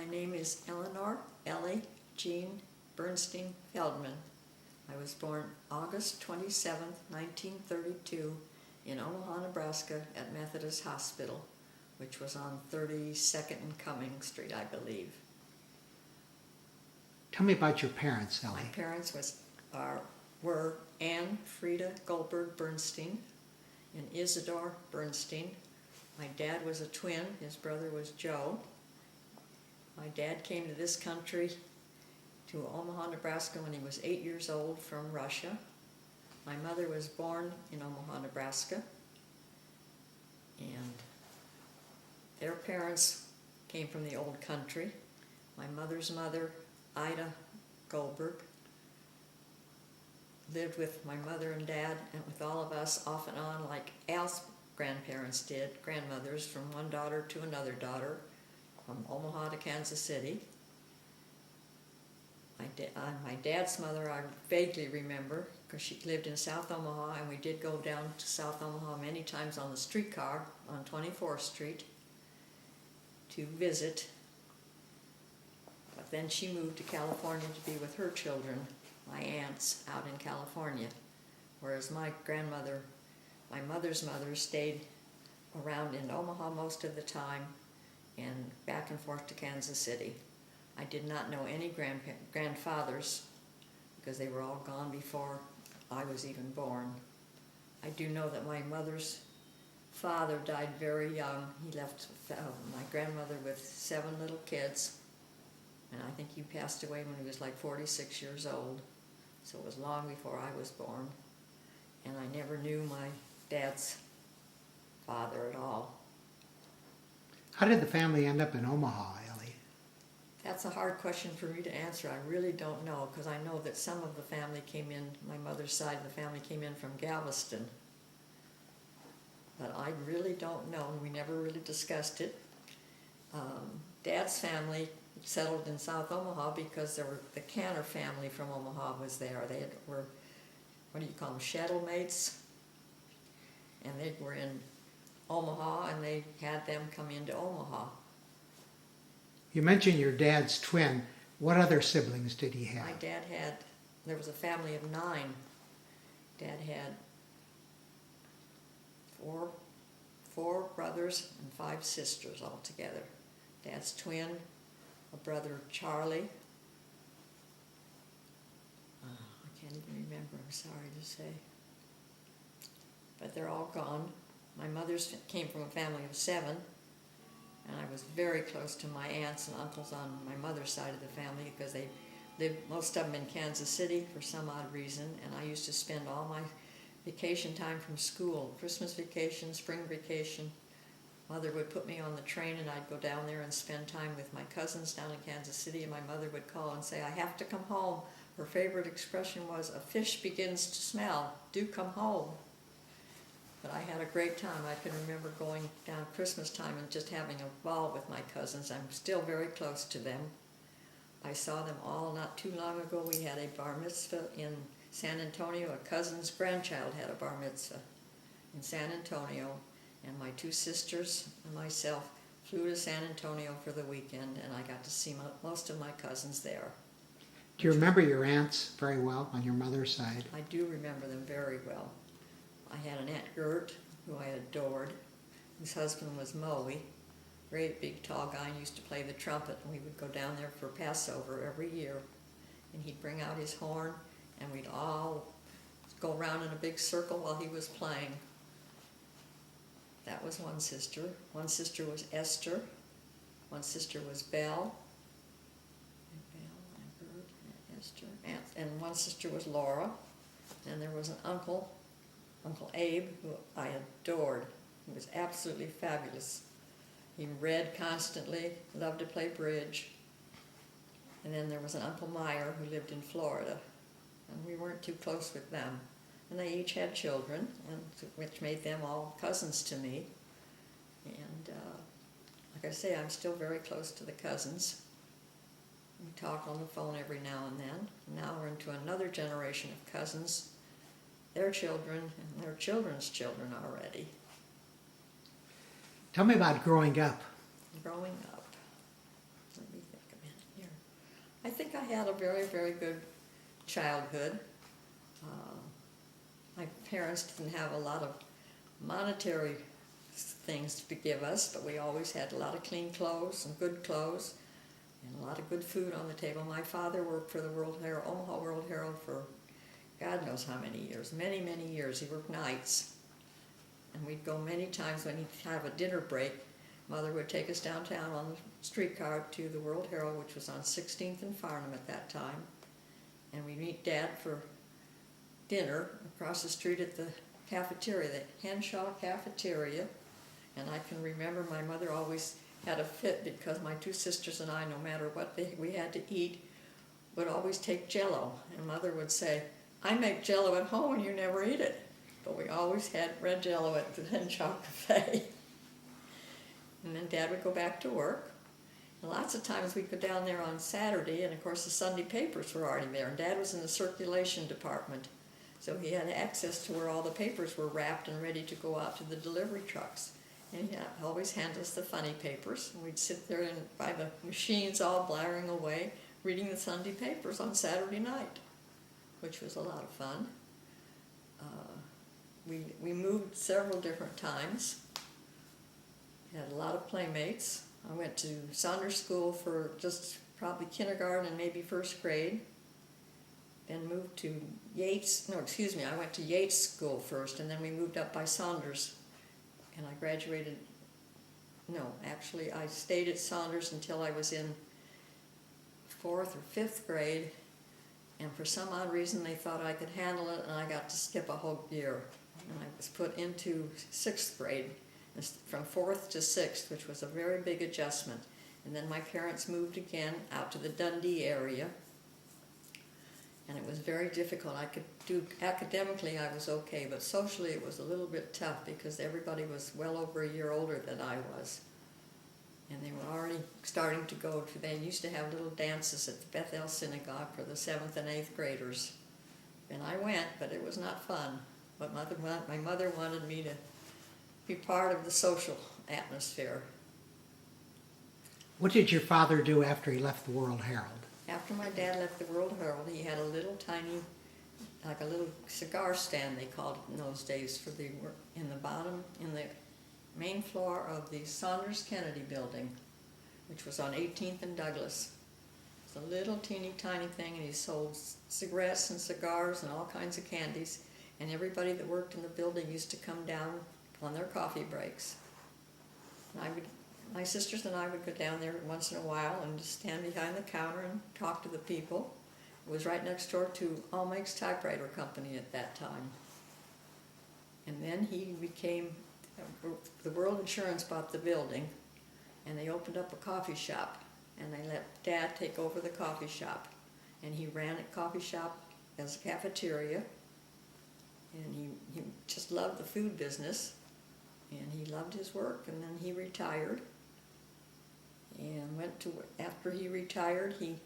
My name is Eleanor Ellie Jean Bernstein Feldman. I was born August 27th, 1932 in Omaha, Nebraska at Methodist Hospital, which was on 32nd and Cummings Street, I believe. Tell me about your parents, Ellie. My parents were Anne Frieda Goldberg Bernstein and Isidore Bernstein. My dad was a twin. His brother was Joe. My dad came to this country, to Omaha, Nebraska, when he was 8 years old from Russia. My mother was born in Omaha, Nebraska, and their parents came from the old country. My mother's mother, Ida Goldberg, lived with my mother and dad and with all of us off and on like Al's grandparents did, grandmothers, from one daughter to another daughter, from Omaha to Kansas City. My dad's mother I vaguely remember because she lived in South Omaha, and we did go down to South Omaha many times on the streetcar on 24th Street to visit. But then she moved to California to be with her children, my aunts, out in California, whereas my grandmother, my mother's mother, stayed around in Omaha most of the time and back and forth to Kansas City. I did not know any grandfathers because they were all gone before I was even born. I do know that my mother's father died very young. He left my grandmother with 7 little kids, and I think he passed away when he was like 46 years old, so it was long before I was born. And I never knew my dad's father at all. How did the family end up in Omaha, Ellie? That's a hard question for me to answer. I really don't know, because I know that some of the family came in, my mother's side of the family came in from Galveston. But I really don't know, and we never really discussed it. Dad's family settled in South Omaha because the Canner family from Omaha was there. They were, what do you call them, shuttle mates? And they were in Omaha, and they had them come into Omaha. You mentioned your dad's twin. What other siblings did he have? My dad there was a family of 9. Dad had four brothers and 5 sisters altogether. Dad's twin, a brother Charlie. I can't even remember, I'm sorry to say. But they're all gone. My mother's came from a family of 7, and I was very close to my aunts and uncles on my mother's side of the family because they lived, most of them in Kansas City for some odd reason, and I used to spend all my vacation time from school, Christmas vacation, spring vacation. Mother would put me on the train, and I'd go down there and spend time with my cousins down in Kansas City, and my mother would call and say, "I have to come home." Her favorite expression was, "A fish begins to smell. Do come home." But I had a great time. I can remember going down Christmas time and just having a ball with my cousins. I'm still very close to them. I saw them all not too long ago. We had a bar mitzvah in San Antonio. A cousin's grandchild had a bar mitzvah in San Antonio. And my 2 sisters and myself flew to San Antonio for the weekend, and I got to see most of my cousins there. Do you remember your aunts very well on your mother's side? I do remember them very well. I had an Aunt Gert, who I adored, whose husband was Moe, great big tall guy, and used to play the trumpet, and we would go down there for Passover every year, and he'd bring out his horn, and we'd all go around in a big circle while he was playing. That was one sister. One sister was Esther. One sister was Belle. Aunt Gert, Aunt Esther. And one sister was Laura. And there was an uncle, Uncle Abe, who I adored. He was absolutely fabulous. He read constantly, loved to play bridge. And then there was an Uncle Meyer who lived in Florida, and we weren't too close with them. And they each had children, which made them all cousins to me. And like I say, I'm still very close to the cousins. We talk on the phone every now and then. Now we're into another generation of cousins, their children, and their children's children already. Tell me about growing up. Growing up. Let me think. I think I had a very, very good childhood. Uh, my parents didn't have a lot of monetary things to give us, but we always had a lot of clean clothes and good clothes and a lot of good food on the table. My father worked for the Omaha World Herald for God knows how many years, many, many years. He worked nights. And we'd go many times when he'd have a dinner break. Mother would take us downtown on the streetcar to the World Herald, which was on 16th and Farnham at that time. And we'd meet Dad for dinner across the street at the cafeteria, the Henshaw Cafeteria. And I can remember my mother always had a fit because my two sisters and I, no matter what we had to eat, would always take Jell-O. And Mother would say, I make Jell-O at home and you never eat it. But we always had red Jell-O at the Henshaw Cafe. And then Dad would go back to work. And lots of times we'd go down there on Saturday, and of course the Sunday papers were already there. And Dad was in the circulation department, so he had access to where all the papers were wrapped and ready to go out to the delivery trucks. And he'd always hand us the funny papers, and we'd sit there by the machines all blaring away, reading the Sunday papers on Saturday night, which was a lot of fun. We moved several different times. Had a lot of playmates. I went to Saunders School for just probably kindergarten and maybe first grade. Then moved to I went to Yates School first, and then we moved up by Saunders. And I graduated, I stayed at Saunders until I was in 4th or 5th grade. And for some odd reason they thought I could handle it, and I got to skip a whole year. And I was put into 6th grade, from 4th to 6th, which was a very big adjustment. And then my parents moved again out to the Dundee area, and it was very difficult. I could do, academically I was okay, but socially it was a little bit tough because everybody was well over a year older than I was. And they were already starting to they used to have little dances at the Bethel Synagogue for the 7th and 8th graders. And I went, but it was not fun. But my mother wanted me to be part of the social atmosphere. What did your father do after he left the World Herald? After my dad left the World Herald, he had a little tiny, like a little cigar stand, they called it in those days, in the main floor of the Saunders Kennedy building, which was on 18th and Douglas. It's a little teeny tiny thing, and he sold cigarettes and cigars and all kinds of candies. And everybody that worked in the building used to come down on their coffee breaks. And my sisters and I would go down there once in a while and just stand behind the counter and talk to the people. It was right next door to Allmake's Typewriter Company at that time. And then the World Insurance bought the building, and they opened up a coffee shop, and they let Dad take over the coffee shop. And he ran a coffee shop as a cafeteria. And he just loved the food business, and he loved his work, and then he retired. And after he retired, he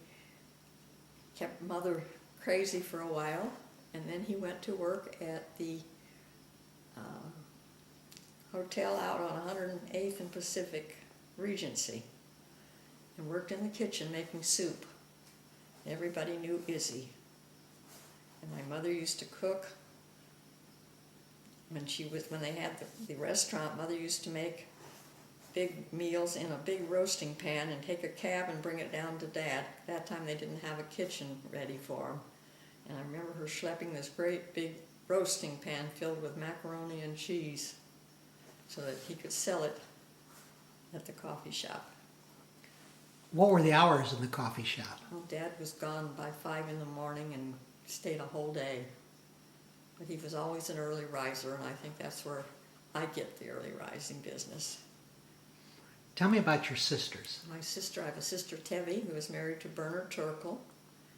kept Mother crazy for a while, and then he went to work at the hotel out on 108th and Pacific, Regency, and worked in the kitchen making soup. Everybody knew Izzy. And my mother used to cook. When they had the restaurant, Mother used to make big meals in a big roasting pan and take a cab and bring it down to Dad. At that time they didn't have a kitchen ready for him. And I remember her schlepping this great big roasting pan filled with macaroni and cheese so that he could sell it at the coffee shop. What were the hours in the coffee shop? Well, Dad was gone by 5 in the morning and stayed a whole day. But he was always an early riser, and I think that's where I get the early rising business. Tell me about your sisters. I have a sister, Tevi, who is married to Bernard Turkle.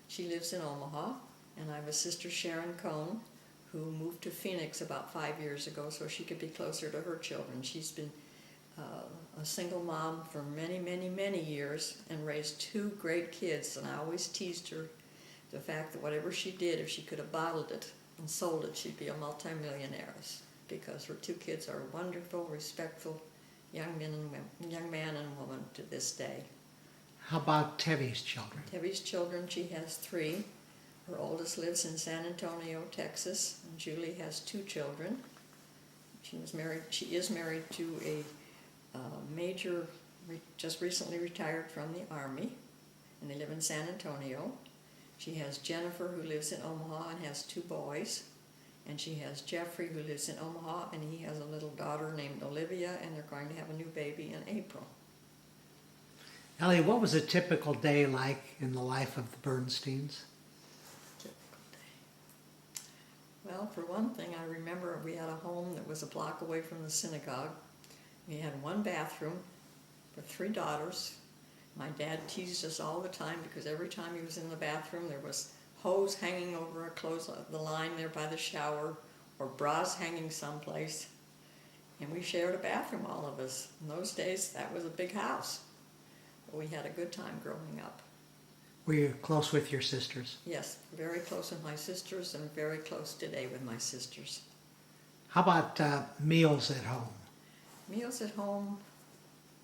She lives in Omaha. And I have a sister, Sharon Cohn, who moved to Phoenix about 5 years ago so she could be closer to her children. She's been a single mom for many, many, many years and raised 2 great kids. And I always teased her the fact that whatever she did, if she could have bottled it and sold it, she'd be a multimillionaire, because her 2 kids are wonderful, respectful young man and woman to this day. How about Tevi's children? Debbie's children, she has 3. Her oldest lives in San Antonio, Texas, and Julie has 2 children. She is married to a major, just recently retired from the Army, and they live in San Antonio. She has Jennifer, who lives in Omaha and has 2 boys. And she has Jeffrey, who lives in Omaha, and he has a little daughter named Olivia, and they're going to have a new baby in April. Ellie, what was a typical day like in the life of the Bernsteins? Typical day. Well, for one thing, I remember we had a home that was a block away from the synagogue. We had 1 bathroom for 3 daughters. My dad teased us all the time because every time he was in the bathroom there was hose hanging over the line there by the shower, or bras hanging someplace. And we shared a bathroom, all of us. In those days, that was a big house. But we had a good time growing up. Were you close with your sisters? Yes, very close with my sisters, and very close today with my sisters. How about meals at home? Meals at home,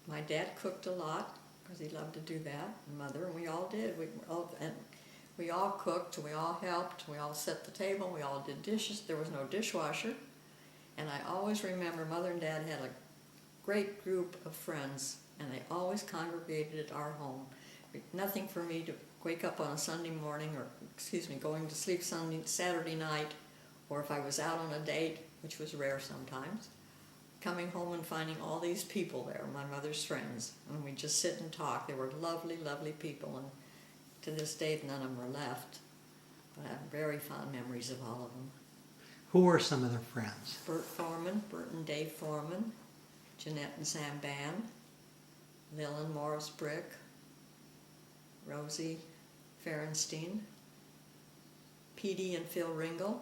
my dad cooked a lot because he loved to do that, and Mother, and we all did. We all cooked, we all helped, we all set the table, we all did dishes. There was no dishwasher. And I always remember Mother and Dad had a great group of friends, and they always congregated at our home. Nothing for me to wake up on a Sunday morning, or, going to sleep Saturday night, or if I was out on a date, which was rare sometimes, coming home and finding all these people there, my mother's friends, and we'd just sit and talk. They were lovely, lovely people, and to this day, none of them are left, but I have very fond memories of all of them. Who were some of their friends? Bert and Dave Foreman, Jeanette and Sam Ban, Lil and Morris Brick, Rosie Ferenstein, Petey and Phil Ringel.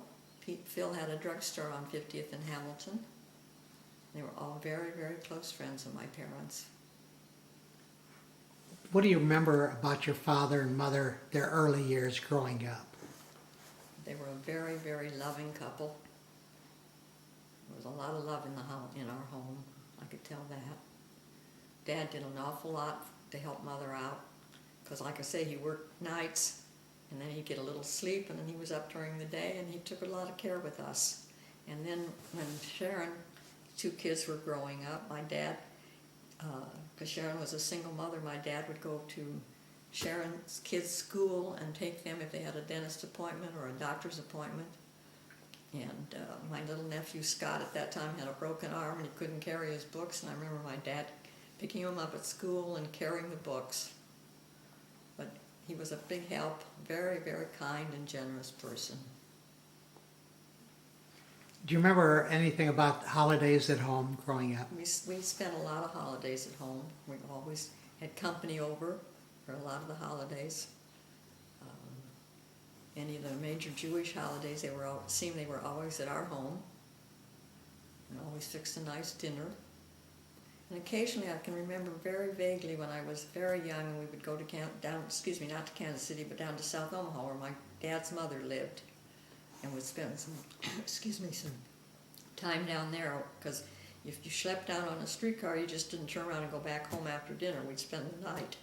Phil had a drugstore on 50th and Hamilton. They were all very, very close friends of my parents. What do you remember about your father and mother, their early years growing up? They were a very, very loving couple. There was a lot of love in our home. I could tell that. Dad did an awful lot to help Mother out, because like I say, he worked nights, and then he'd get a little sleep, and then he was up during the day, and he took a lot of care with us. And then when Sharon, 2 kids were growing up, my dad, because Sharon was a single mother, my dad would go to Sharon's kids' school and take them if they had a dentist appointment or a doctor's appointment. And my little nephew Scott at that time had a broken arm and he couldn't carry his books, and I remember my dad picking him up at school and carrying the books. But he was a big help, very, very kind and generous person. Do you remember anything about holidays at home growing up? We spent a lot of holidays at home. We always had company over for a lot of the holidays. Any of the major Jewish holidays, they were always at our home, and always fixed a nice dinner. And occasionally, I can remember very vaguely when I was very young, and we would go to not to Kansas City, but down to South Omaha, where my dad's mother lived, and would spend some time down there, because if you schlepped down on a streetcar, you just didn't turn around and go back home after dinner. We'd spend the night.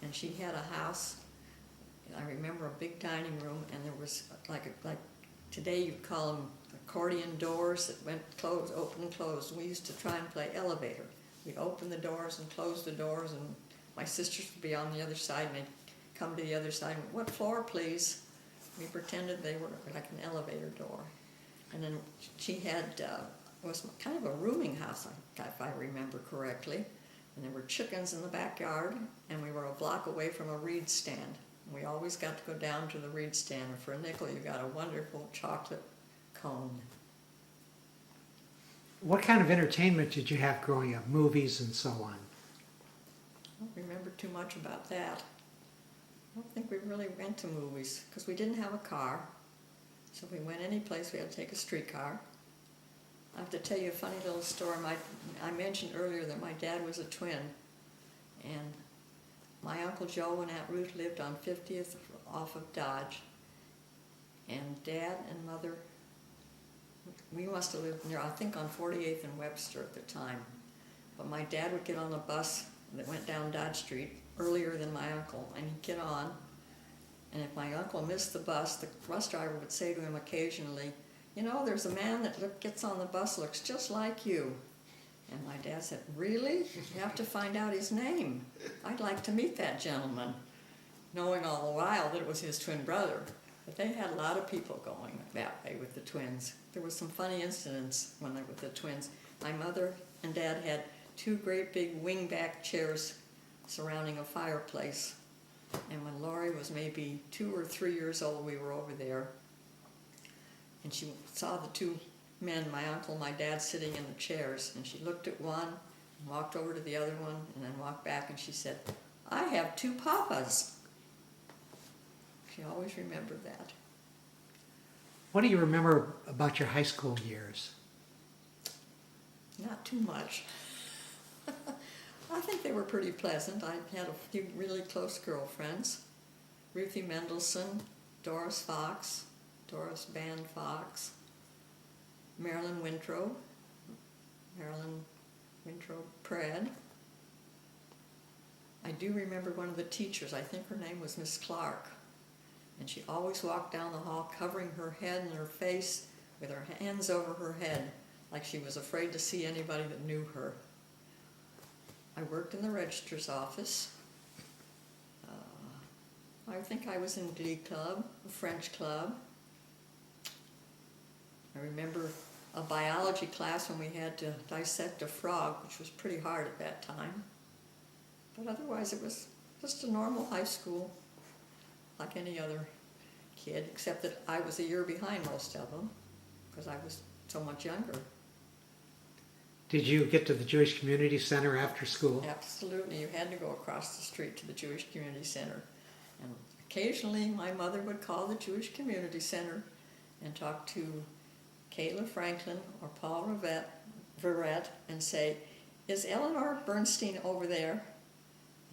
And she had a house, I remember a big dining room, and there was like today you'd call them accordion doors that went open and closed. We used to try and play elevator. We'd open the doors and close the doors, and my sisters would be on the other side, and they'd come to the other side and, "What floor, please?" We pretended they were like an elevator door. And then she had, it was kind of a rooming house, if I remember correctly. And there were chickens in the backyard, and we were a block away from a reed stand. We always got to go down to the reed stand, and for a nickel you got a wonderful chocolate cone. What kind of entertainment did you have growing up? Movies and so on? I don't remember too much about that. I don't think we really went to movies, because we didn't have a car. So if we went any place, we had to take a streetcar. I have to tell you a funny little story. I mentioned earlier that my dad was a twin, and my Uncle Joe and Aunt Ruth lived on 50th off of Dodge, and Dad and Mother, we must have lived near, I think on 48th and Webster at the time. But my dad would get on the bus that went down Dodge Street earlier than my uncle, and he'd get on. And if my uncle missed the bus driver would say to him occasionally, "You know, there's a man that gets on the bus, looks just like you." And my dad said, "Really? You have to find out his name. I'd like to meet that gentleman," knowing all the while that it was his twin brother. But they had a lot of people going that way with the twins. There was some funny incidents with the twins. My mother and dad had two great big wing-back chairs surrounding a fireplace. And when Laurie was maybe 2 or 3 years old, we were over there. And she saw the two men, my uncle and my dad, sitting in the chairs. And she looked at one, walked over to the other one, and then walked back, and she said, "I have two papas." She always remembered that. What do you remember about your high school years? Not too much. I think they were pretty pleasant. I had a few really close girlfriends. Ruthie Mendelson, Doris Band Fox, Marilyn Winthrop Pred. I do remember one of the teachers. I think her name was Miss Clark. And she always walked down the hall covering her head and her face with her hands over her head, like she was afraid to see anybody that knew her. I worked in the registrar's office. I think I was in Glee Club, a French club. I remember a biology class when we had to dissect a frog, which was pretty hard at that time. But otherwise it was just a normal high school, like any other kid, except that I was a year behind most of them because I was so much younger. Did you get to the Jewish Community Center after school? Absolutely. You had to go across the street to the Jewish Community Center. And occasionally my mother would call the Jewish Community Center and talk to Kayla Franklin or Paul Verrett and say, "Is Eleanor Bernstein over there?"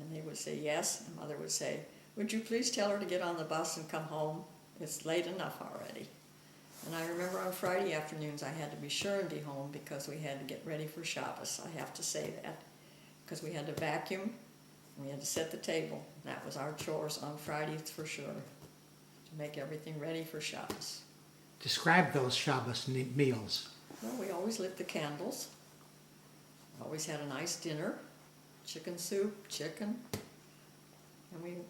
And they would say yes, and Mother would say, "Would you please tell her to get on the bus and come home? It's late enough already." And I remember on Friday afternoons I had to be sure and be home because we had to get ready for Shabbos. I have to say that. Because we had to vacuum and we had to set the table. That was our chores on Fridays for sure, to make everything ready for Shabbos. Describe those Shabbos meals. Well, we always lit the candles. Always had a nice dinner. Chicken soup, chicken. And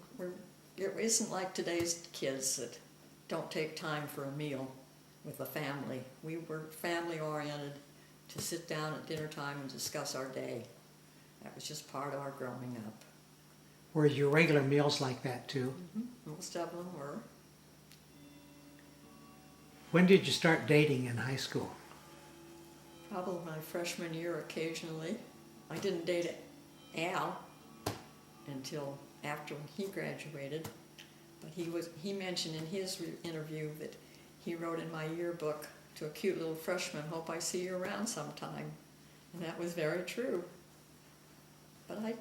it isn't like today's kids that don't take time for a meal with the family. We were family oriented to sit down at dinner time and discuss our day. That was just part of our growing up. Were your regular meals like that too? Mm-hmm. Most of them were. When did you start dating in high school? Probably my freshman year occasionally. I didn't date Al until after he graduated, but he mentioned in his interview that he wrote in my yearbook to a cute little freshman, "Hope I see you around sometime," and that was very true. But I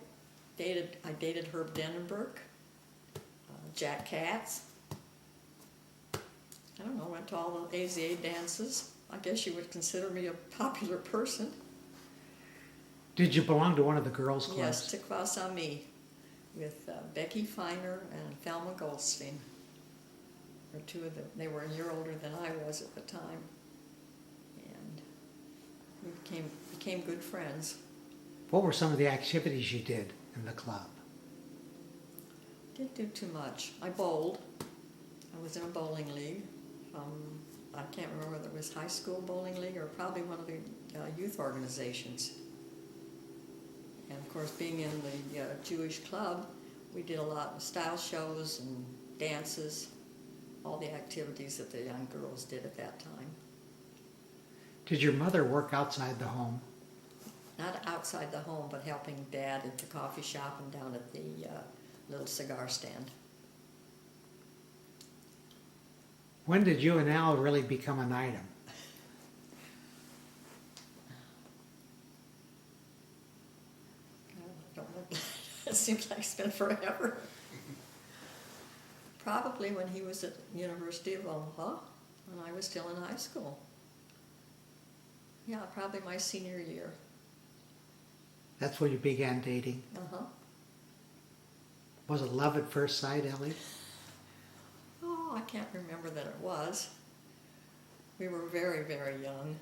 dated Herb Denenberg, Jack Katz. I don't know, went to all the AZA dances. I guess you would consider me a popular person. Did you belong to one of the girls' clubs? Yes, Tikvah Sami, with Becky Feiner and Thelma Goldstein. They were a year older than I was at the time. And we became good friends. What were some of the activities you did in the club? Didn't do too much. I bowled. I was in a bowling league. I can't remember whether it was high school bowling league or probably one of the youth organizations. And of course, being in the Jewish club, we did a lot of style shows and dances, all the activities that the young girls did at that time. Did your mother work outside the home? Not outside the home, but helping Dad at the coffee shop and down at the little cigar stand. When did you and Al really become an item? I don't know. It seems like it's been forever. Probably when he was at University of Omaha, and I was still in high school. Yeah, probably my senior year. That's when you began dating. Uh-huh. Was it love at first sight, Ellie? Oh, I can't remember that it was. We were very, very young.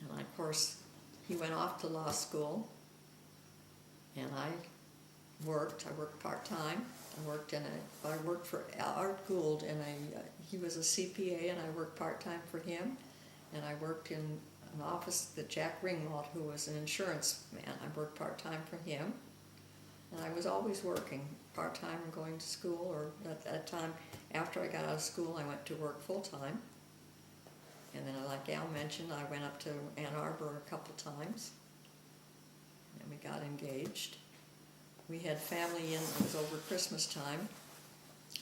And of course, he went off to law school, and I worked part-time. I worked for Art Gould, and he was a CPA, and I worked part-time for him. And I worked in an office that Jack Ringwald, who was an insurance man, I worked part-time for him. And I was always working part-time and going to school, or at that time, after I got out of school, I went to work full-time. And then, like Al mentioned, I went up to Ann Arbor a couple times, and we got engaged. We had family in, it was over Christmas time,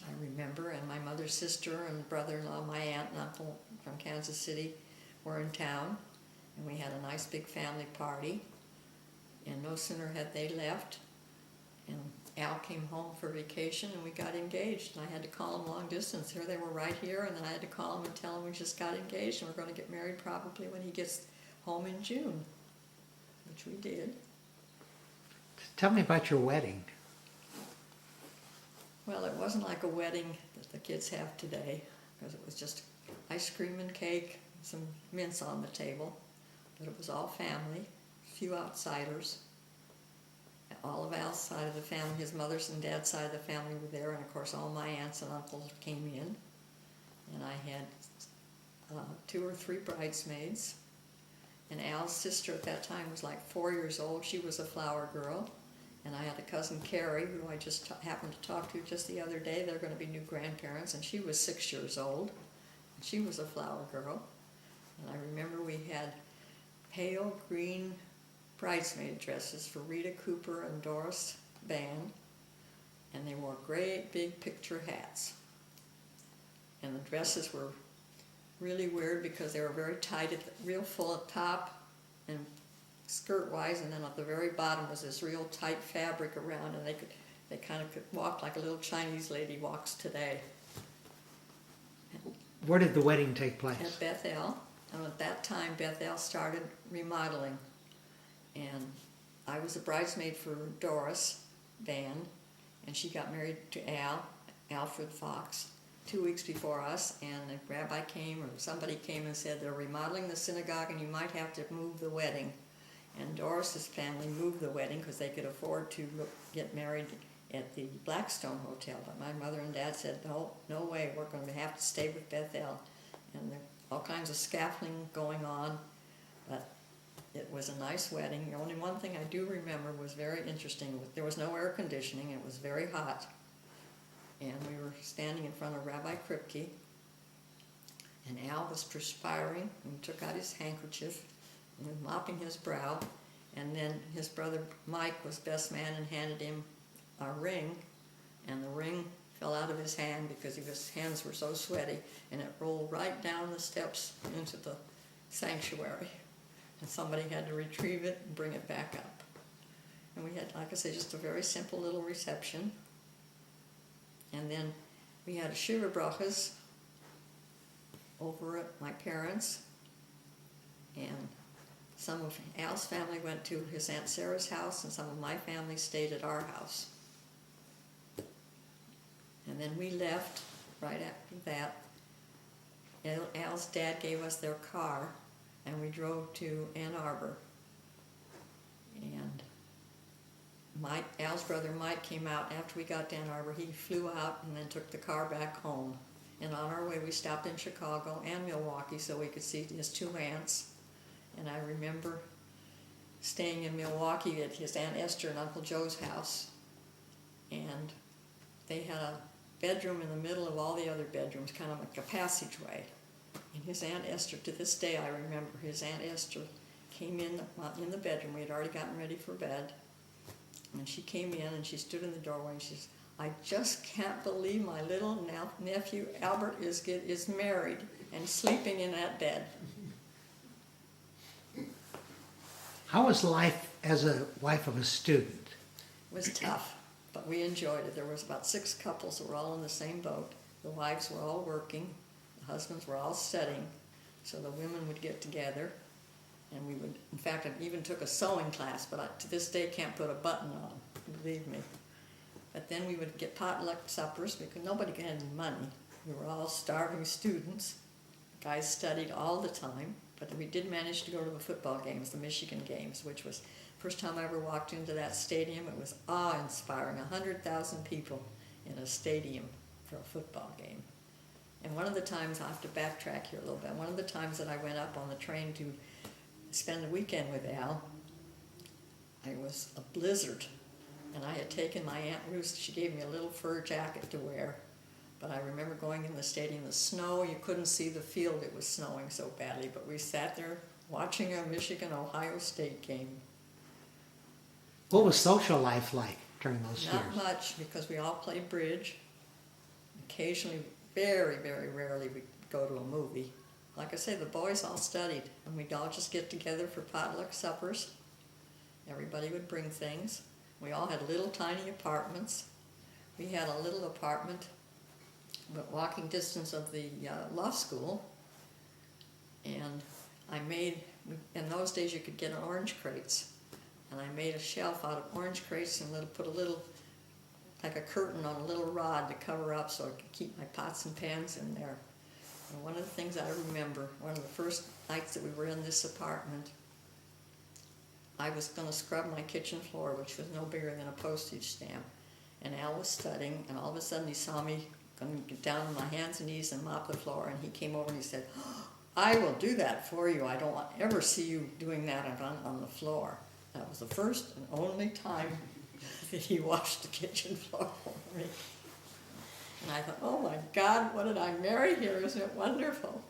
I remember, and my mother's sister and brother-in-law, my aunt and uncle from Kansas City were in town, and we had a nice big family party. And no sooner had they left, and Al came home for vacation, and we got engaged. And I had to call him long distance. Here they were right here, and then I had to call him and tell him we just got engaged, and we're going to get married probably when he gets home in June, which we did. Tell me about your wedding. Well, it wasn't like a wedding that the kids have today, because it was just ice cream and cake, some mince on the table, but it was all family, a few outsiders. All of Al's side of the family, his mother's and dad's side of the family were there, and of course all my aunts and uncles came in. And I had 2 or 3 bridesmaids. And Al's sister at that time was like 4 years old. She was a flower girl. And I had a cousin, Carrie, who I just happened to talk to just the other day. They're going to be new grandparents, and she was 6 years old. And she was a flower girl. And I remember we had pale green bridesmaid dresses for Rita Cooper and Doris Van, and they wore great big picture hats. And the dresses were really weird because they were very tight, real full at top and skirt-wise, and then at the very bottom was this real tight fabric around, and they kind of could walk like a little Chinese lady walks today. Where did the wedding take place? At Bethel, and at that time Bethel started remodeling. And I was a bridesmaid for Doris Van, and she got married to Alfred Fox, 2 weeks before us, and the rabbi came, or somebody came and said, they're remodeling the synagogue and you might have to move the wedding. And Doris's family moved the wedding because they could afford to get married at the Blackstone Hotel. But my mother and dad said, no way, we're going to have to stay with Bethel. And there were all kinds of scaffolding going on, but it was a nice wedding. The only one thing I do remember was very interesting. There was no air conditioning. It was very hot. And we were standing in front of Rabbi Kripke. And Al was perspiring and took out his handkerchief and was mopping his brow. And then his brother Mike was best man and handed him a ring. And the ring fell out of his hand because his hands were so sweaty. And it rolled right down the steps into the sanctuary. And somebody had to retrieve it and bring it back up. And we had, like I say, just a very simple little reception. And then we had a Shiva Brachas over at my parents'. And some of Al's family went to his Aunt Sarah's house, and some of my family stayed at our house. And then we left right after that. Al's dad gave us their car, and we drove to Ann Arbor. And Al's brother Mike came out after we got to Ann Arbor. He flew out and then took the car back home. And on our way, we stopped in Chicago and Milwaukee so we could see his 2 aunts. And I remember staying in Milwaukee at his Aunt Esther and Uncle Joe's house. And they had a bedroom in the middle of all the other bedrooms, kind of like a passageway. And his Aunt Esther, to this day I remember, his Aunt Esther came in the bedroom. We had already gotten ready for bed. And she came in and she stood in the doorway and she says, I just can't believe my little nephew Albert is married and sleeping in that bed. How was life as a wife of a student? It was tough, but we enjoyed it. There was about 6 couples that were all in the same boat. The wives were all working. The husbands were all studying. So the women would get together. And we would, in fact, I even took a sewing class, but I, to this day, can't put a button on, believe me. But then we would get potluck suppers because nobody had any money. We were all starving students. Guys studied all the time, but we did manage to go to the football games, the Michigan games, which was the first time I ever walked into that stadium. It was awe-inspiring, 100,000 people in a stadium for a football game. And one of the times, I have to backtrack here a little bit, one of the times that I went up on the train to spend the weekend with Al, it was a blizzard, and I had taken my Aunt Ruth, she gave me a little fur jacket to wear, but I remember going in the stadium, the snow, you couldn't see the field, it was snowing so badly, but we sat there watching a Michigan-Ohio State game. What was social life like during those years? Not much, because we all played bridge. Occasionally, very, very rarely, we'd go to a movie. Like I say, the boys all studied, and we'd all just get together for potluck suppers. Everybody would bring things. We all had little tiny apartments. We had a little apartment, but walking distance of the law school. And I made, in those days you could get orange crates. And I made a shelf out of orange crates and put a little, like a curtain on a little rod to cover up so I could keep my pots and pans in there. And one of the things I remember, one of the first nights that we were in this apartment, I was going to scrub my kitchen floor, which was no bigger than a postage stamp. And Al was studying, and all of a sudden he saw me going to get down on my hands and knees and mop the floor, and he came over and he said, "I will do that for you. I don't want ever see you doing that on the floor." That was the first and only time that he washed the kitchen floor for me. And I thought, oh my God, what did I marry here? Isn't it wonderful?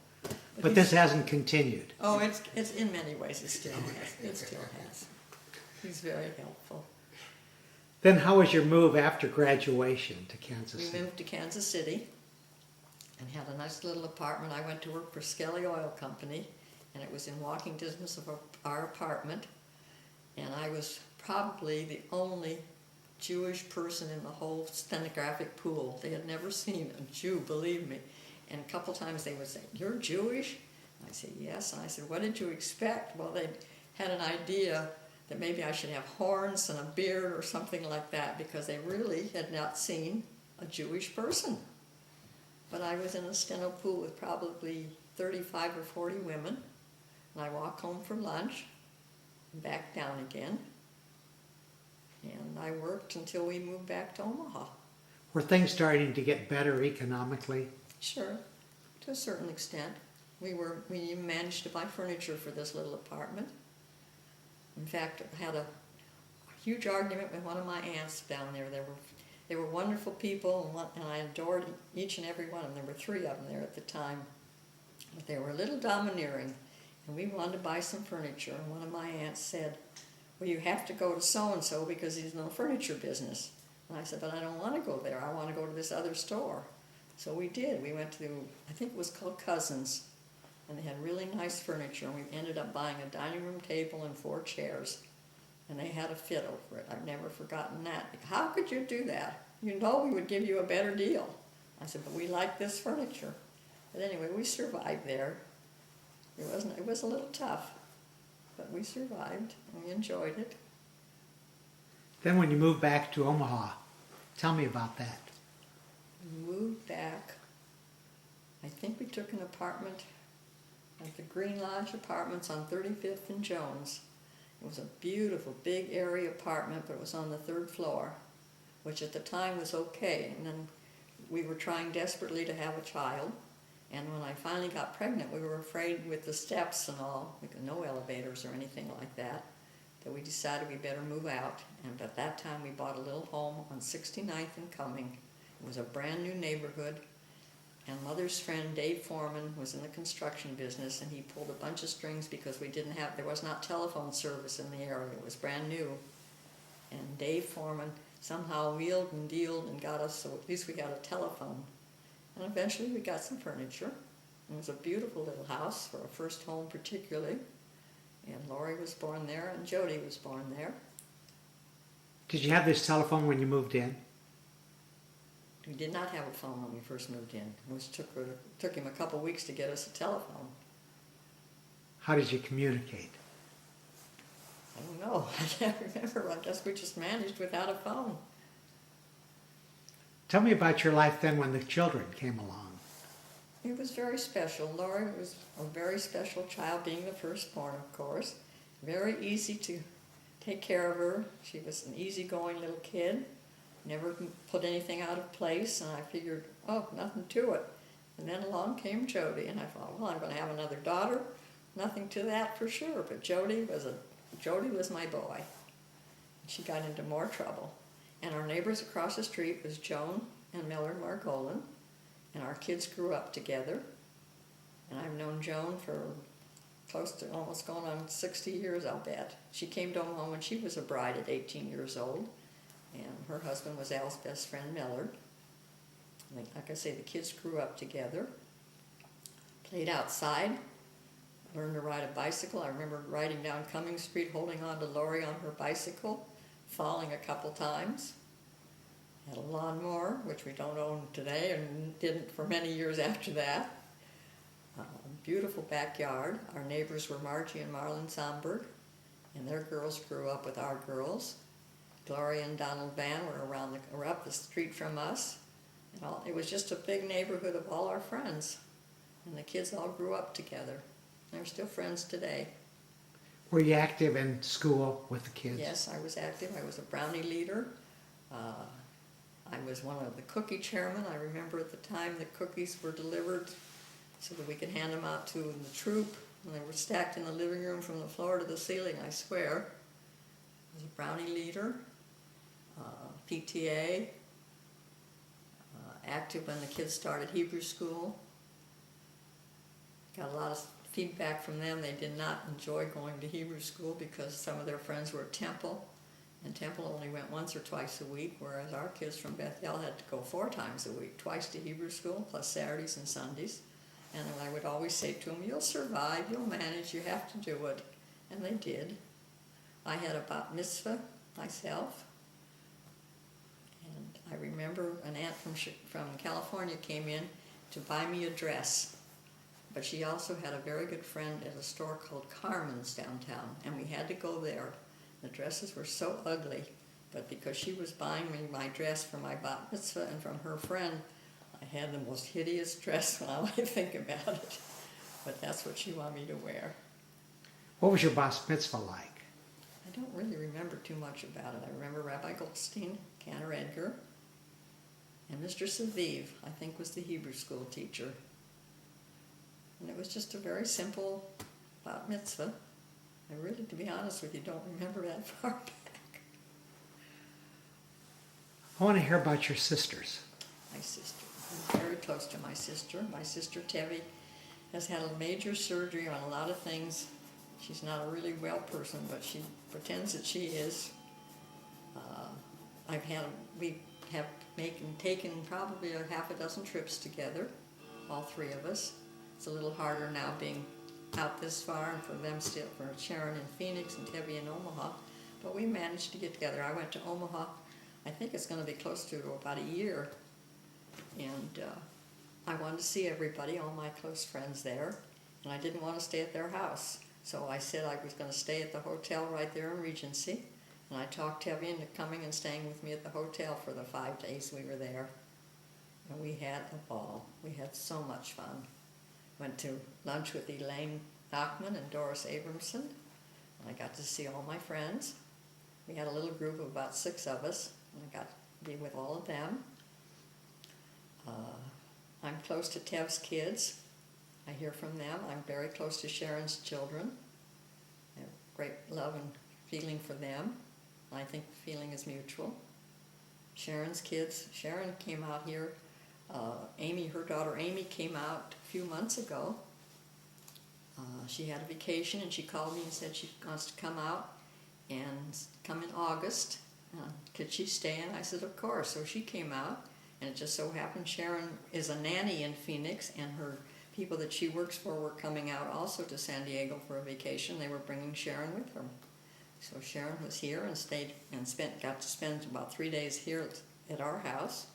But this hasn't continued. Oh, it's in many ways it still has. It still has. He's very helpful. Then how was your move after graduation to Kansas City? We moved to Kansas City and had a nice little apartment. I went to work for Skelly Oil Company, and it was in walking distance of our apartment. And I was probably the only Jewish person in the whole stenographic pool. They had never seen a Jew, believe me. And a couple times they would say, "You're Jewish?" And I said, "Yes." And I said, "What did you expect?" Well, they had an idea that maybe I should have horns and a beard or something like that, because they really had not seen a Jewish person. But I was in a steno pool with probably 35 or 40 women, and I walked home for lunch, and back down again, and I worked until we moved back to Omaha. Were things starting to get better economically? Sure, to a certain extent. We managed to buy furniture for this little apartment. In fact, I had a huge argument with one of my aunts down there. They were wonderful people, and I adored each and every one of them. There were 3 of them there at the time. But they were a little domineering, and we wanted to buy some furniture. And one of my aunts said, "Well, you have to go to so-and-so because he's in the furniture business." And I said, "But I don't want to go there. I want to go to this other store." So we did. We went to, I think it was called Cousins, and they had really nice furniture, and we ended up buying a dining room table and 4 chairs, and they had a fit over it. I've never forgotten that. "How could you do that? You know we would give you a better deal." I said, "But we like this furniture." But anyway, we survived there. It was a little tough, but we survived, and we enjoyed it. Then when you moved back to Omaha, tell me about that. We moved back. I think we took an apartment at the Green Lodge Apartments on 35th and Jones. It was a beautiful, big area apartment, but it was on the 3rd floor, which at the time was okay. And then we were trying desperately to have a child. And when I finally got pregnant, we were afraid with the steps and all, because no elevators or anything like that we decided we better move out. And at that time, we bought a little home on 69th and Cumming. It was a brand new neighborhood. And Mother's friend, Dave Foreman, was in the construction business, and he pulled a bunch of strings because there was not telephone service in the area. It was brand new. And Dave Foreman somehow wheeled and dealed and got us, so at least we got a telephone. And eventually we got some furniture. It was a beautiful little house for a first home particularly. And Laurie was born there, and Jody was born there. Did you have this telephone when you moved in? We did not have a phone when we first moved in. It took him a couple weeks to get us a telephone. How did you communicate? I don't know. I can't remember. I guess we just managed without a phone. Tell me about your life then when the children came along. It was very special. Laurie was a very special child, being the firstborn, of course. Very easy to take care of her. She was an easygoing little kid. Never put anything out of place, and I figured, oh, nothing to it. And then along came Jody, and I thought, well, I'm going to have another daughter. Nothing to that for sure, but Jody was my boy. She got into more trouble. And our neighbors across the street was Joan and Millard Margolin, and our kids grew up together. And I've known Joan for close to almost going on 60 years, I'll bet. She came to Omaha when she was a bride at 18 years old, and her husband was Al's best friend, Millard. Like I say, the kids grew up together, played outside, learned to ride a bicycle. I remember riding down Cummings Street, holding on to Laurie on her bicycle, falling a couple times. Had a lawnmower, which we don't own today and didn't for many years after that. Beautiful backyard. Our neighbors were Margie and Marlon Somberg, and their girls grew up with our girls. Gloria and Donald Van were up the street from us. And it was just a big neighborhood of all our friends, and the kids all grew up together. They're still friends today. Were you active in school with the kids? Yes, I was active. I was a brownie leader. I was one of the cookie chairmen. I remember at the time the cookies were delivered so that we could hand them out to the troop, and they were stacked in the living room from the floor to the ceiling, I swear. I was a brownie leader, PTA, active when the kids started Hebrew school. Got a lot of feedback from them. They did not enjoy going to Hebrew school because some of their friends were at Temple, and Temple only went once or twice a week, whereas our kids from Bethel had to go 4 times a week, twice to Hebrew school, plus Saturdays and Sundays. And I would always say to them, you'll survive, you'll manage, you have to do it. And they did. I had a bat mitzvah myself. And I remember an aunt from California came in to buy me a dress. But she also had a very good friend at a store called Carmen's downtown, and we had to go there. The dresses were so ugly, but because she was buying me my dress for my bat mitzvah and from her friend, I had the most hideous dress when I think about it. But that's what she wanted me to wear. What was your bas mitzvah like? I don't really remember too much about it. I remember Rabbi Goldstein, Cantor Edgar, and Mr. Saviv, I think, was the Hebrew school teacher. And it was just a very simple bat mitzvah. I really, to be honest with you, don't remember that far back. I want to hear about your sisters. My sister. I'm very close to my sister. My sister Tevi has had a major surgery on a lot of things. She's not a really well person, but she pretends that she is. We have taken probably a half a dozen trips together, all 3 of us. It's a little harder now being out this far, and for them still, for Sharon in Phoenix and Tevi in Omaha, but we managed to get together. I went to Omaha, I think it's going to be close to about a year, and I wanted to see everybody, all my close friends there, and I didn't want to stay at their house, so I said I was going to stay at the hotel right there in Regency, and I talked Tevi into coming and staying with me at the hotel for the 5 days we were there, and we had a ball. We had so much fun. Went to lunch with Elaine Bachman and Doris Abramson. And I got to see all my friends. We had a little group of about 6 of us, and I got to be with all of them. I'm close to Tev's kids. I hear from them. I'm very close to Sharon's children. I have great love and feeling for them. I think the feeling is mutual. Sharon's kids. Sharon came out here. Amy, her daughter Amy, came out a few months ago. She had a vacation, and she called me and said she wants to come out and come in August. Could she stay? And I said, of course. So she came out, and it just so happened Sharon is a nanny in Phoenix, and her people that she works for were coming out also to San Diego for a vacation. They were bringing Sharon with them. So Sharon was here and stayed and got to spend about 3 days here at our house.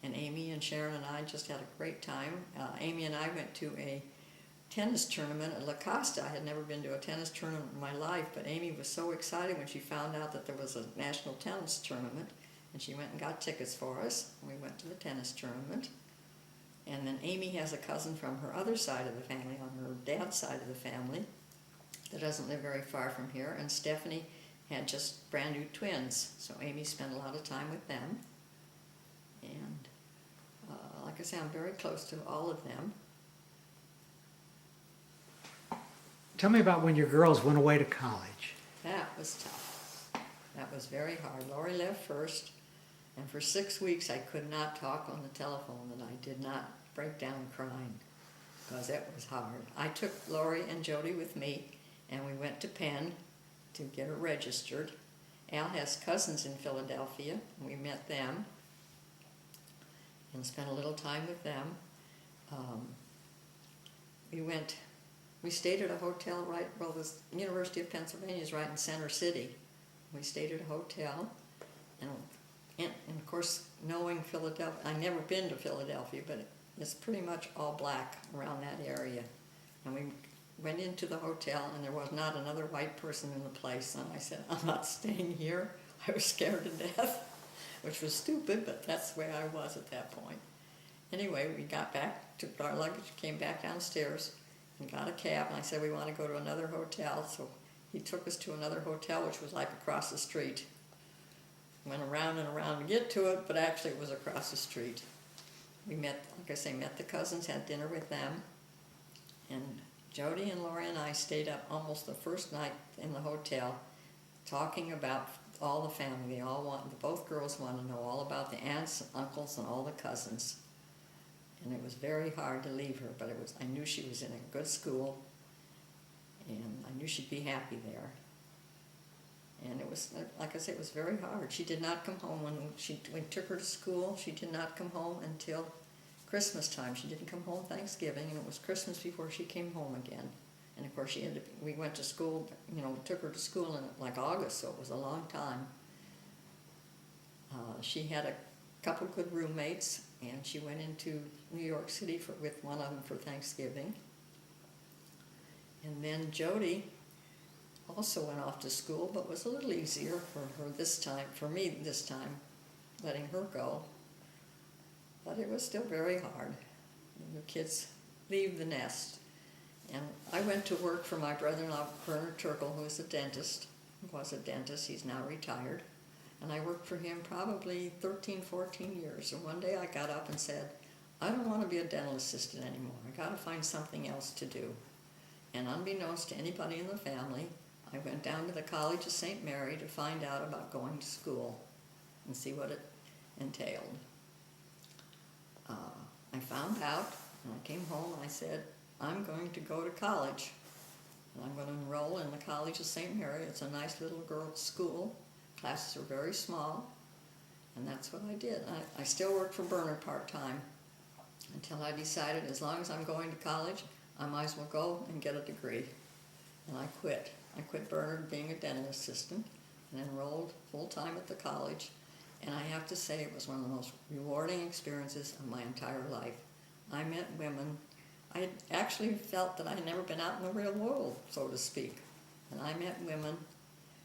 And Amy and Sharon and I just had a great time. Amy and I went to a tennis tournament at La Costa. I had never been to a tennis tournament in my life, but Amy was so excited when she found out that there was a national tennis tournament, and she went and got tickets for us. We went to the tennis tournament. And then Amy has a cousin from her other side of the family, on her dad's side of the family, that doesn't live very far from here, and Stephanie had just brand new twins, so Amy spent a lot of time with them. And like I say, I'm very close to all of them. Tell me about when your girls went away to college. That was tough. That was very hard. Lori left first, and for 6 weeks I could not talk on the telephone, and I did not break down crying, because it was hard. I took Lori and Jody with me, and we went to Penn to get her registered. Al has cousins in Philadelphia, and we met them and spent a little time with them. We stayed at a hotel the University of Pennsylvania is right in Center City. We stayed at a hotel, and of course, knowing Philadelphia, I've never been to Philadelphia, but it's pretty much all black around that area. And we went into the hotel, and there was not another white person in the place, and I said, I'm not staying here. I was scared to death, which was stupid, but that's the way I was at that point. Anyway, we got back, took our luggage, came back downstairs, and got a cab, and I said, we want to go to another hotel, so he took us to another hotel, which was like across the street. Went around and around to get to it, but actually it was across the street. We met, like I say, met the cousins, had dinner with them, and Jody and Lori and I stayed up almost the first night in the hotel, talking about all the family. They all both girls wanted to know all about the aunts, uncles, and all the cousins. And it was very hard to leave her, but I knew she was in a good school, and I knew she'd be happy there. And it was, like I said, it was very hard. She did not come home when we took her to school. She did not come home until Christmas time. She didn't come home Thanksgiving, and it was Christmas before she came home again. And of course, we went to school, we took her to school in like August, so it was a long time. She had a couple good roommates, and she went into New York City with one of them for Thanksgiving. And then Jody also went off to school, but was a little easier for me this time, letting her go. But it was still very hard. The kids leave the nest. And I went to work for my brother-in-law, Bernard Turkle, who was a dentist. He's now retired. And I worked for him probably 13, 14 years. And one day I got up and said, I don't want to be a dental assistant anymore. I got to find something else to do. And unbeknownst to anybody in the family, I went down to the College of St. Mary to find out about going to school and see what it entailed. I found out, and I came home and I said, I'm going to go to college. And I'm going to enroll in the College of St. Mary. It's a nice little girls' school. Classes are very small. And that's what I did. I still worked for Bernard part-time until I decided as long as I'm going to college, I might as well go and get a degree. And I quit. I quit Bernard being a dental assistant and enrolled full-time at the college. And I have to say it was one of the most rewarding experiences of my entire life. I met women. I actually felt that I had never been out in the real world, so to speak. And I met women.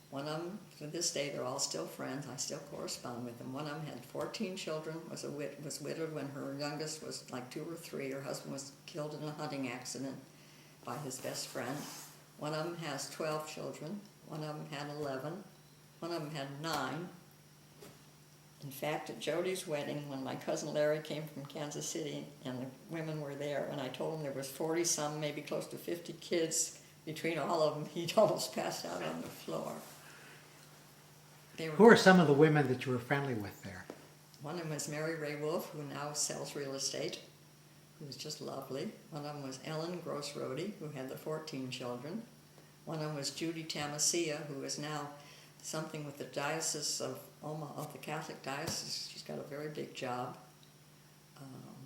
One of them, to this day, they're all still friends. I still correspond with them. One of them had 14 children, was widowed when her youngest was like 2 or 3. Her husband was killed in a hunting accident by his best friend. One of them has 12 children. One of them had 11. One of them had 9. In fact, at Jody's wedding, when my cousin Larry came from Kansas City and the women were there, and I told him there was 40-some, maybe close to 50 kids between all of them, he'd almost passed out on the floor. Who are some of the women that you were friendly with there? One of them was Mary Ray Wolf, who now sells real estate, who was just lovely. One of them was Ellen Gross-Rody, who had the 14 children. One of them was Judy Tamasia, who is now something with the Diocese of Omaha, of the Catholic Diocese. She's got a very big job.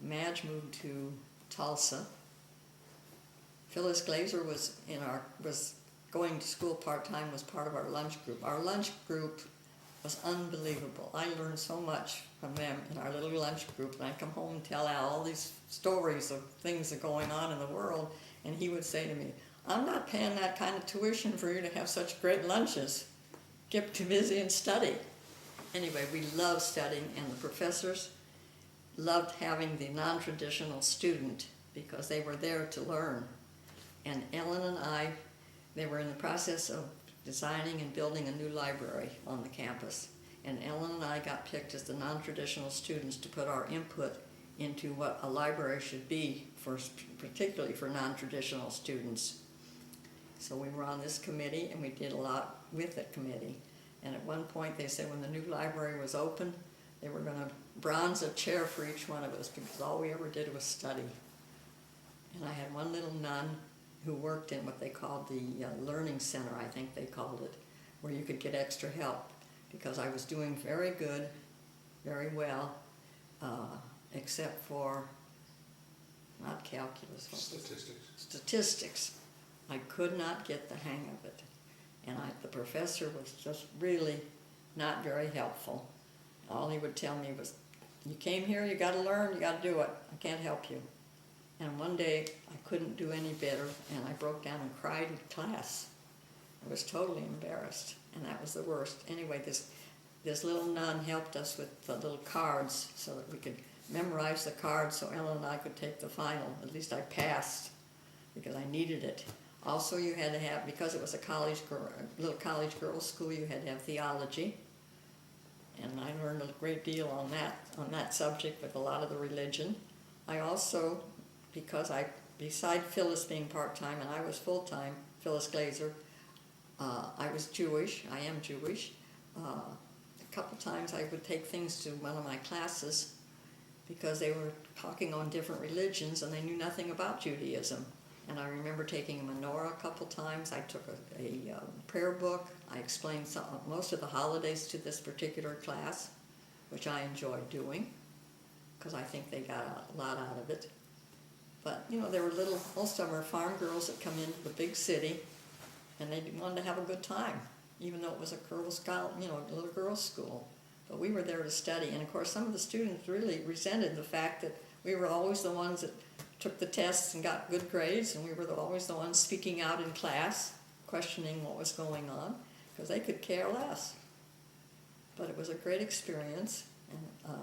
Madge moved to Tulsa. Phyllis Glazer was going to school part-time, was part of our lunch group. Our lunch group was unbelievable. I learned so much from them in our little lunch group, and I come home and tell Al all these stories of things that are going on in the world, And he would say to me, I'm not paying that kind of tuition for you to have such great lunches. Get too busy and study. Anyway, we loved studying, and the professors loved having the non-traditional student because they were there to learn. And Ellen and I, they were in the process of designing and building a new library on the campus. And Ellen and I got picked as the non-traditional students to put our input into what a library should be, particularly for non-traditional students. So we were on this committee, and we did a lot with the committee. And at one point they said when the new library was open, they were going to bronze a chair for each one of us because all we ever did was study. And I had one little nun who worked in what they called the learning center, I think they called it, where you could get extra help because I was doing very good, very well, except for, not calculus. Statistics. I could not get the hang of it. And the professor was just really not very helpful. All he would tell me was, you came here, you got to learn, you got to do it. I can't help you. And one day I couldn't do any better, and I broke down and cried in class. I was totally embarrassed, and that was the worst. Anyway, this little nun helped us with the little cards so that we could memorize the cards so Ellen and I could take the final. At least I passed because I needed it. Also, you had to have, because it was a little college girls' school, you had to have theology. And I learned a great deal on that subject with a lot of the religion. I also, beside Phyllis being part-time and I was full-time, Phyllis Glazer, I was Jewish, I am Jewish. A couple times I would take things to one of my classes because they were talking on different religions and they knew nothing about Judaism. And I remember taking a menorah a couple times. I took a prayer book. I explained most of the holidays to this particular class, which I enjoyed doing because I think they got a lot out of it. But, there were most of them were farm girls that come into the big city, and they wanted to have a good time, even though it was a little girls' school. But we were there to study, and of course some of the students really resented the fact that we were always the ones that took the tests and got good grades, and we were always the ones speaking out in class, questioning what was going on, because they could care less. But it was a great experience, and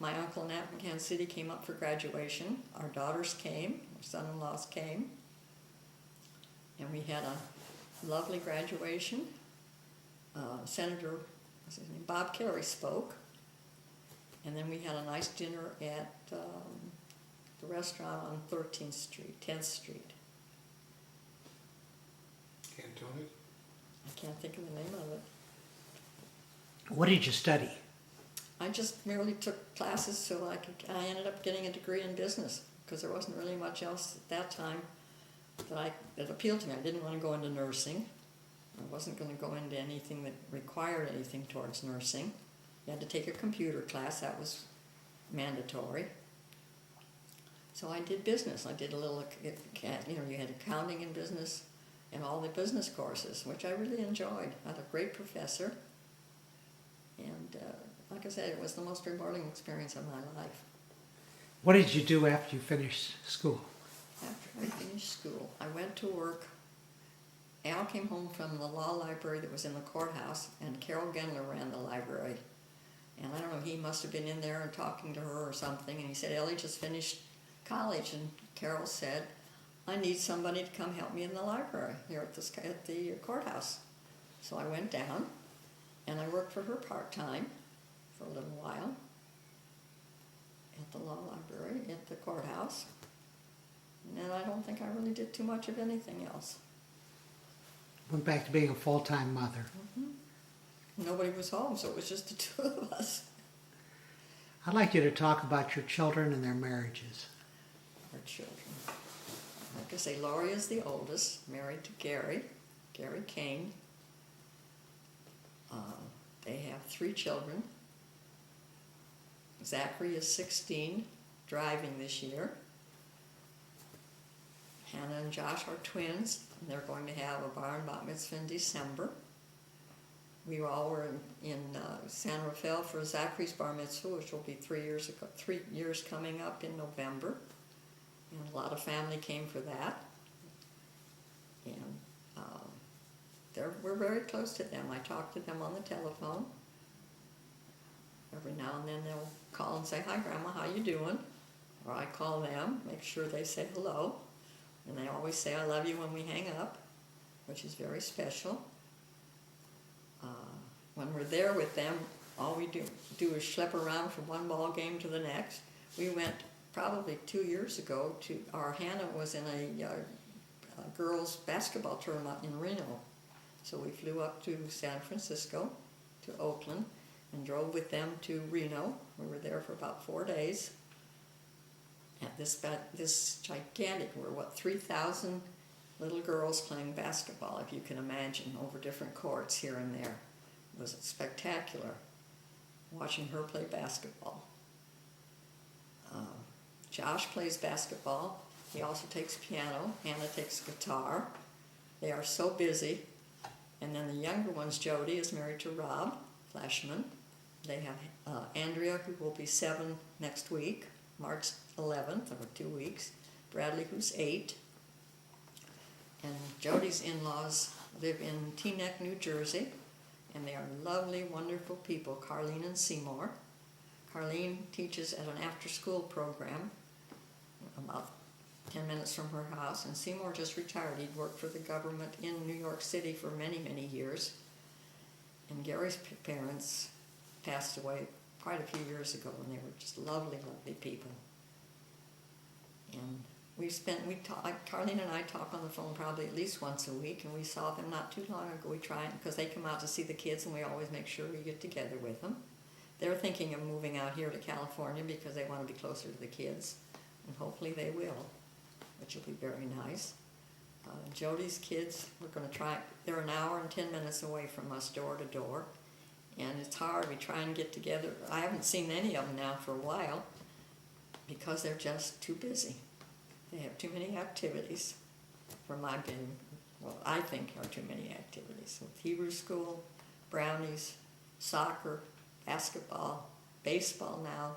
my uncle in Kansas City came up for graduation. Our daughters came, our son-in-laws came, and we had a lovely graduation. Senator, what's his name, Bob Kerry spoke, and then we had a nice dinner at the restaurant on 10th Street. Cantonic? I can't think of the name of it. What did you study? I just merely took classes so I ended up getting a degree in business because there wasn't really much else at that time that appealed to me. I didn't want to go into nursing. I wasn't going to go into anything that required anything towards nursing. You had to take a computer class. That was mandatory. So I did business. I did a little, you had accounting and business and all the business courses, which I really enjoyed. I had a great professor. And like I said, it was the most rewarding experience of my life. What did you do after you finished school? After I finished school, I went to work. Al came home from the law library that was in the courthouse, and Carol Gendler ran the library. And I don't know, he must have been in there and talking to her or something, and he said, Ellie just finished college, and Carol said, I need somebody to come help me in the library here at the courthouse. So I went down, and I worked for her part-time for a little while at the law library, at the courthouse. And then I don't think I really did too much of anything else. Went back to being a full-time mother. Mm-hmm. Nobody was home, so it was just the two of us. I'd like you to talk about your children and their marriages. Our children. Like I say, Laurie is the oldest, married to Gary Kane. They have 3 children. Zachary is 16, driving this year. Hannah and Josh are twins, and they're going to have a bar and bat mitzvah in December. We all were in San Rafael for Zachary's bar mitzvah, which will be 3 years coming up in November. And a lot of family came for that. we're very close to them. I talk to them on the telephone. Every now and then they'll call and say, "Hi, Grandma, how you doing?" Or I call them, make sure they say hello. And they always say, "I love you" when we hang up, which is very special. When we're there with them, all we do is schlep around from one ball game to the next. We went probably 2 years ago to, our Hannah was in a girls' basketball tournament in Reno. So we flew up to San Francisco, to Oakland, and drove with them to Reno. We were there for about 4 days. At this gigantic, we're 3,000 little girls playing basketball, if you can imagine, over different courts here and there. It was spectacular watching her play basketball. Josh plays basketball. He also takes piano. Hannah takes guitar. They are so busy. And then the younger one's Jody is married to Rob Flashman. They have Andrea, who will be 7 next week, March 11th, or 2 weeks. Bradley, who's 8. And Jody's in-laws live in Teaneck, New Jersey. And they are lovely, wonderful people, Carlene and Seymour. Carlene teaches at an after-school program about 10 minutes from her house, and Seymour just retired. He'd worked for the government in New York City for many, many years. And Gary's parents passed away quite a few years ago, and they were just lovely, lovely people. And Carlene and I talk on the phone probably at least once a week, and we saw them not too long ago. We try, because they come out to see the kids, and we always make sure we get together with them. They're thinking of moving out here to California because they want to be closer to the kids, and hopefully they will, which will be very nice. Jody's kids, we're going to try, they're an hour and 10 minutes away from us door to door, and it's hard. We try and get together. I haven't seen any of them now for a while because they're just too busy. They have too many activities for my opinion. Well, I think there are too many activities. With Hebrew school, brownies, soccer, basketball, baseball now.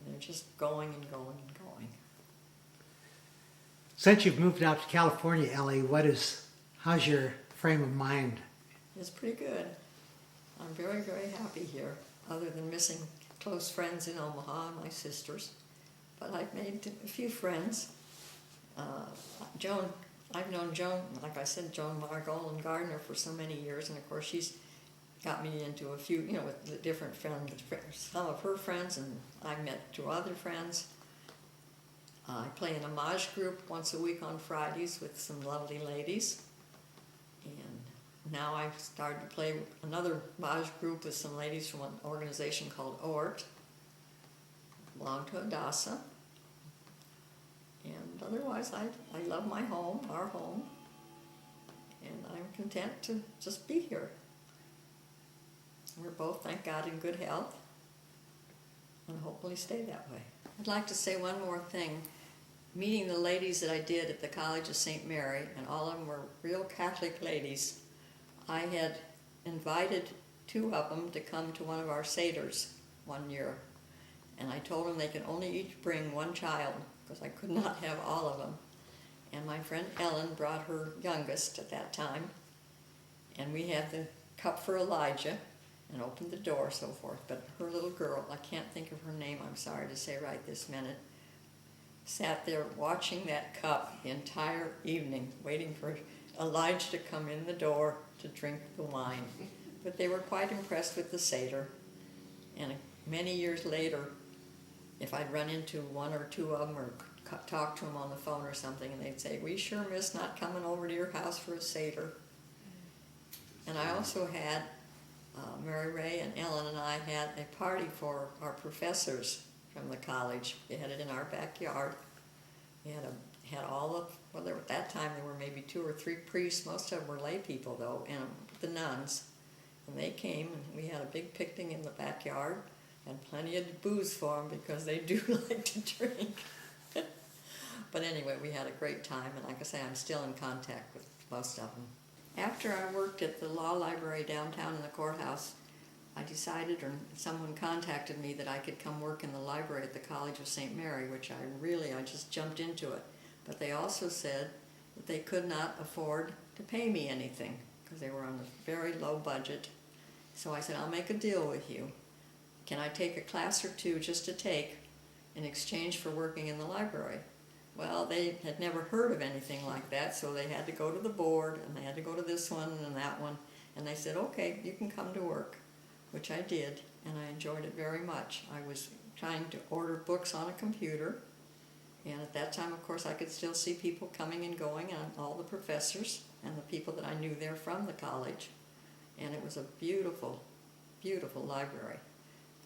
They're just going and going and going. Since you've moved out to California, Ellie, how's your frame of mind? It's pretty good. I'm very, very happy here, other than missing close friends in Omaha, my sisters. But I've made a few friends. Joan, I've known Joan, like I said, Joan Margolan Gardner for so many years, and of course she's got me into a few, with the different friends, some of her friends, and I met 2 other friends. I play in a Maj group once a week on Fridays with some lovely ladies. And now I've started to play another Maj group with some ladies from an organization called ORT. Belong to Adasa. And otherwise, I love my home, our home, and I'm content to just be here. We're both, thank God, in good health, and hopefully stay that way. I'd like to say one more thing. Meeting the ladies that I did at the College of St. Mary, and all of them were real Catholic ladies, I had invited 2 of them to come to one of our seders one year. And I told them they could only each bring 1 child, because I could not have all of them. And my friend Ellen brought her youngest at that time. And we had the cup for Elijah and opened the door, so forth. But her little girl, I can't think of her name, I'm sorry to say right this minute, sat there watching that cup the entire evening, waiting for Elijah to come in the door to drink the wine. But they were quite impressed with the Seder. And many years later, if I'd run into 1 or 2 of them or talk to them on the phone or something, and they'd say, "We sure miss not coming over to your house for a Seder." And I also had, Mary Ray and Ellen and I had a party for our professors from the college. We had it in our backyard. We had all of, well, at that time there were maybe 2 or 3 priests. Most of them were lay people, though, and the nuns. And they came, and we had a big picnic in the backyard, and plenty of booze for them because they do like to drink. But anyway, we had a great time, and like I say, I'm still in contact with most of them. After I worked at the law library downtown in the courthouse, I decided, or someone contacted me, that I could come work in the library at the College of St. Mary, which I just jumped into it. But they also said but they could not afford to pay me anything because they were on a very low budget. So I said, I'll make a deal with you. Can I take a class or two just to take in exchange for working in the library? Well, they had never heard of anything like that, so they had to go to the board, and they had to go to this one and that one, and they said, okay, you can come to work, which I did, and I enjoyed it very much. I was trying to order books on a computer, and at that time, of course, I could still see people coming and going, and all the professors and the people that I knew there from the college, and it was a beautiful, beautiful library.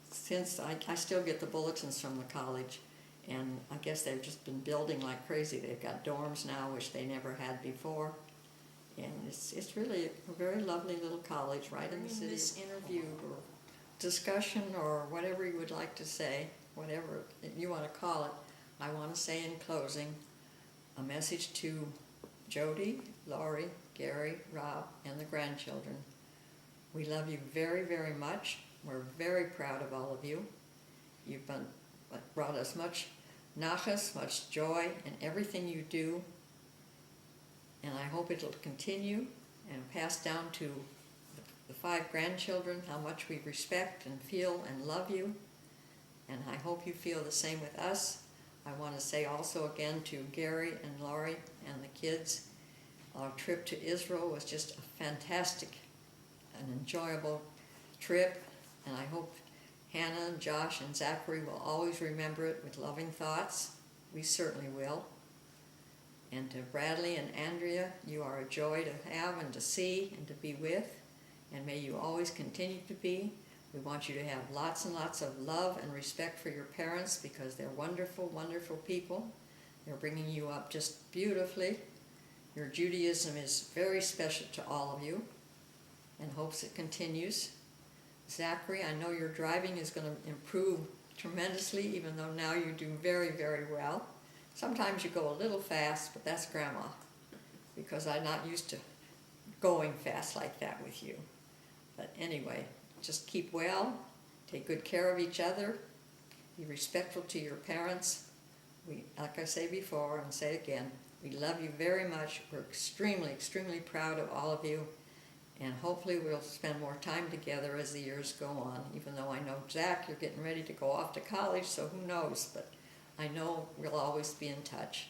Since I still get the bulletins from the college, and I guess they've just been building like crazy. They've got dorms now, which they never had before, and it's really a very lovely little college right in the city. This interview or discussion or whatever you would like to say, whatever you want to call it, I want to say in closing a message to Jody, Laurie, Gary, Rob, and the grandchildren. We love you very, very much. We're very proud of all of you. You've brought us much nachas, much joy in everything you do. And I hope it'll continue and pass down to the 5 grandchildren how much we respect and feel and love you. And I hope you feel the same with us. I want to say also again to Gary and Laurie and the kids, our trip to Israel was just a fantastic and enjoyable trip. And I hope Hannah and Josh and Zachary will always remember it with loving thoughts. We certainly will. And to Bradley and Andrea, you are a joy to have and to see and to be with. And may you always continue to be. We want you to have lots and lots of love and respect for your parents because they're wonderful, wonderful people. They're bringing you up just beautifully. Your Judaism is very special to all of you and hopes it continues. Zachary, I know your driving is going to improve tremendously, even though now you do very, very well. Sometimes you go a little fast, but that's Grandma, because I'm not used to going fast like that with you. But anyway, just keep well, take good care of each other, be respectful to your parents. We, like I say before and say again, we love you very much. We're extremely, extremely proud of all of you. And hopefully we'll spend more time together as the years go on, even though I know, Zach, you're getting ready to go off to college, so who knows, but I know we'll always be in touch.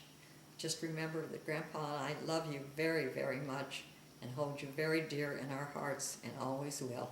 Just remember that Grandpa and I love you very, very much and hold you very dear in our hearts and always will.